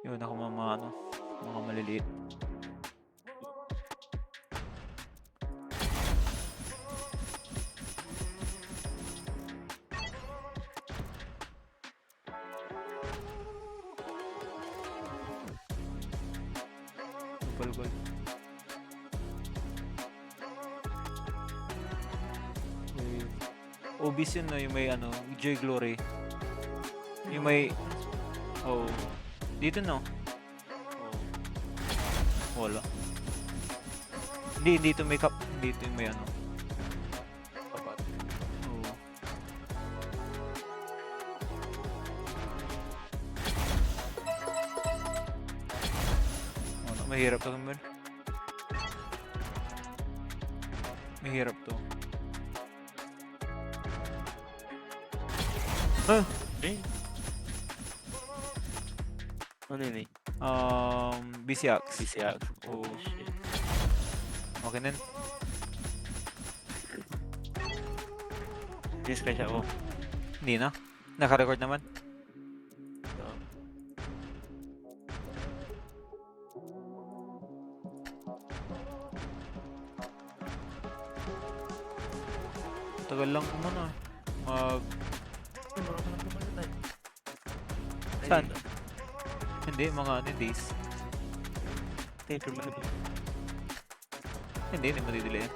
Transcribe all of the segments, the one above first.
Yun ako mga ano, mga maliliit. Double gold. Obis yun no, yung may ano, Joy Glory. Yung may, oh, dito no? Oh, wala. Hindi, dito may cup, dito yung may ano. Papat. Oo. Ano, mahirap to naman. Mahirap to. Ah! Eh? Ano yun eh? BCX. CCX. Oo. Shit. Okay nun. Discretion ako. Hindi na. Naka-record naman. So, Tagal lang kung ano. Mag... Saan? Hindi, mga ano days. Taper mo na ba? Hindi madidelay yan.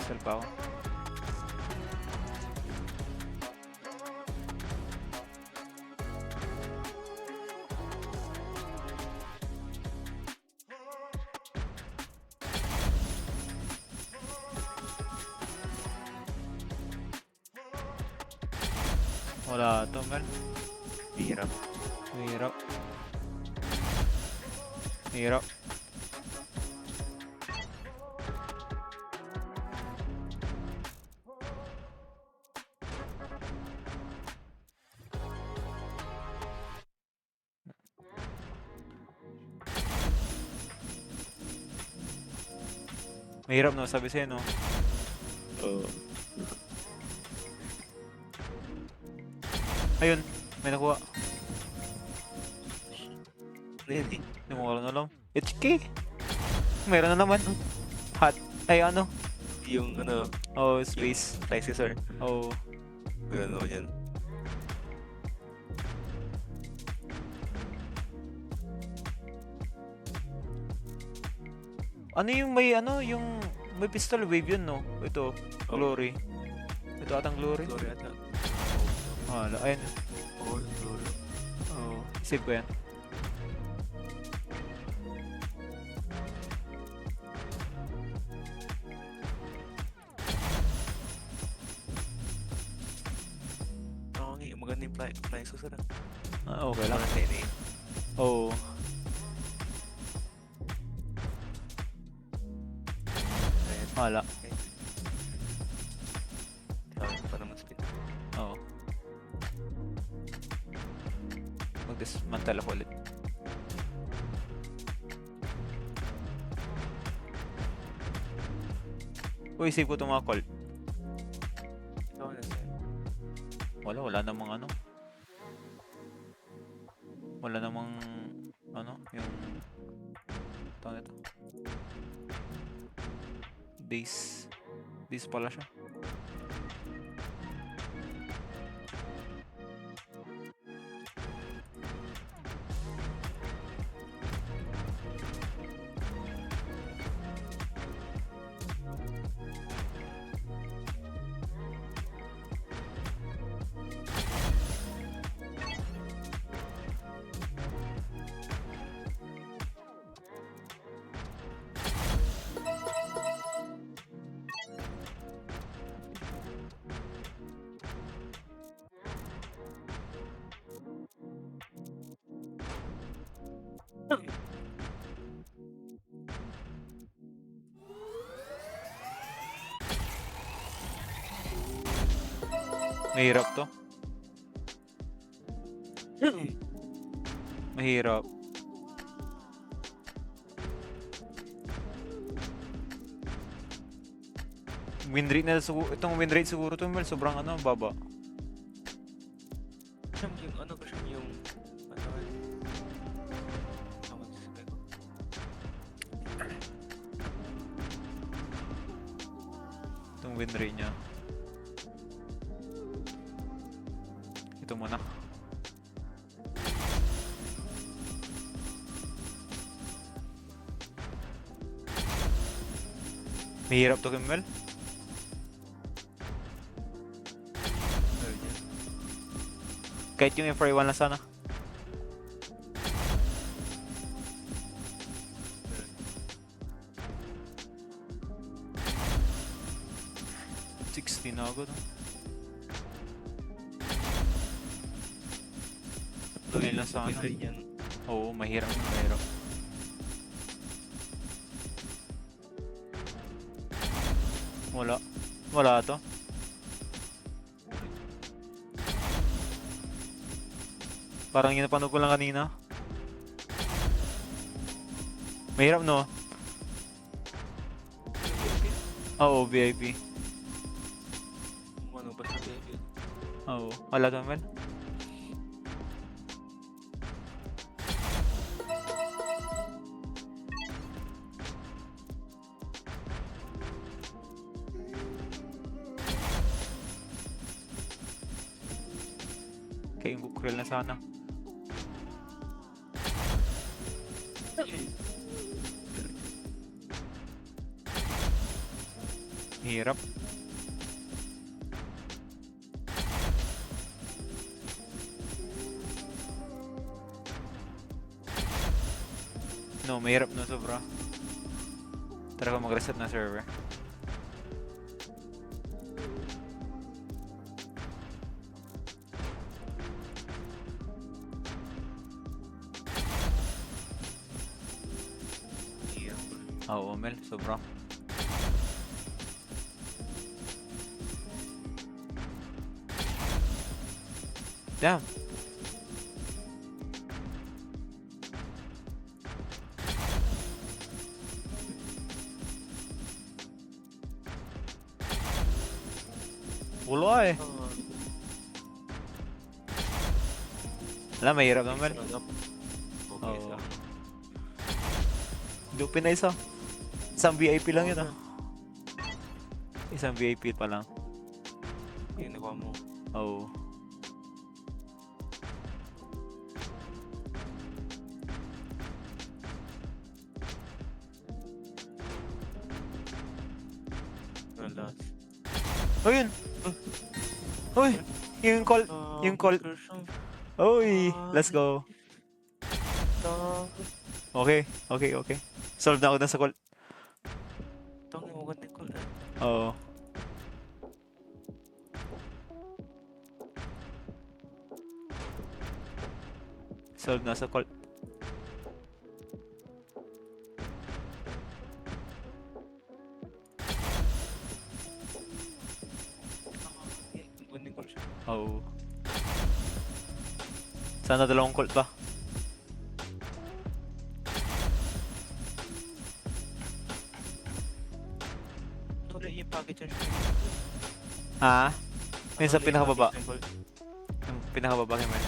Sal pa ako. Wala to, man. Hirap. Mahirap. Mahirap. Mahirap no, sabi sa'yo no. Oo. Ayun, may nakuha. Ano yun eh? Hindi mo alam na lang. HK! Meron na naman. Hot. Ay ano? Yung ano, Oh, space. Tysisor. Oh. Ano yan? Ano yung may ano, yung may pistol wave yun no? Ito, Oh. glory. Ito atang glory. Glory ata. Ah, ayun. Oo, glory. Oh, save ko yan. Oo nga, maganda yung flying saucer ah. Ah, okay lang. Parang tene. Oh. Ayan. Wala. Tawag pa naman spin. Oo. Mag-dismantle ako ulit. Uy, save ko itong mga call. Ikaw na sa'yo. Wala namang ano. Wala namang ano, yung tawag nito. Days. Days pala siya. Mahirap to. Mahirap. Win rate na siguro, itong win rate siguro to, Mel, sobrang ano, baba. Kasi yung ano kasi yung ano tawag sa spec ko. Itong win rate niya. Ito muna. Mahirap to, Mel. Third yan. Kahit yung FR1 lang sana. Third. 60 na agad. Tuloy lang sana. Third yan. Oo, mahirap. Mahirap. Wala. Wala to. Parang yung napanood ko lang kanina. Mahirap, no? Oo, VIP. Ano ba sa VIP? Oo. Wala to, Mel. Kaya yung Kukril na sana. Hirap. No, mahirap na sobra. Tara ko mag-reset na server. Hirap. Oo, Mel, sobra. Damn. Wala eh. Wala, mahirap naman. Okay, Oo. so. Dupin na isa. Isang VIP lang yun ah. Isang VIP pa lang. Yung nakuha mo. Oo. Last. Oh, yun! Uy! Yung call. Yung call. Uy! Let's go. Okay. Okay, okay. Solve na ako dun sa call. Tong yung magandang call. Oo. Solve na sa call. Magandang call siya. Oo. Sana dalawang call pa. Wala yung package siya. Ah? Yung sa Ano pinakababa. yung call? Yung pinakababa kay Mel.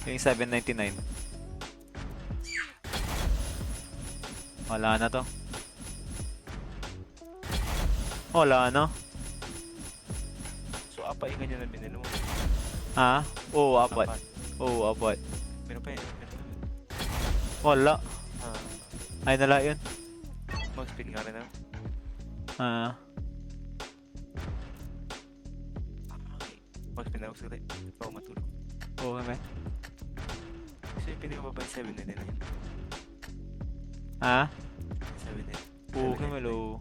Yung 799. Wala na to. Wala na. So, apa yung ganyan na binili mo? Ah? Oo, apat. Oo, apat. Meron pa yun. Meron pa yun. Wala. Ah, Ay, nala yun. mag-spin nga rin na. Ah. Mag-spin ako saglit. Bago matulog. Oo, Mel. Kasi yung pinakababa yung 799. Ah? 799. Oo, Mel. Oo.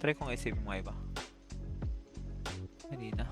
Try kong i-save yung mga iba. Hindi na.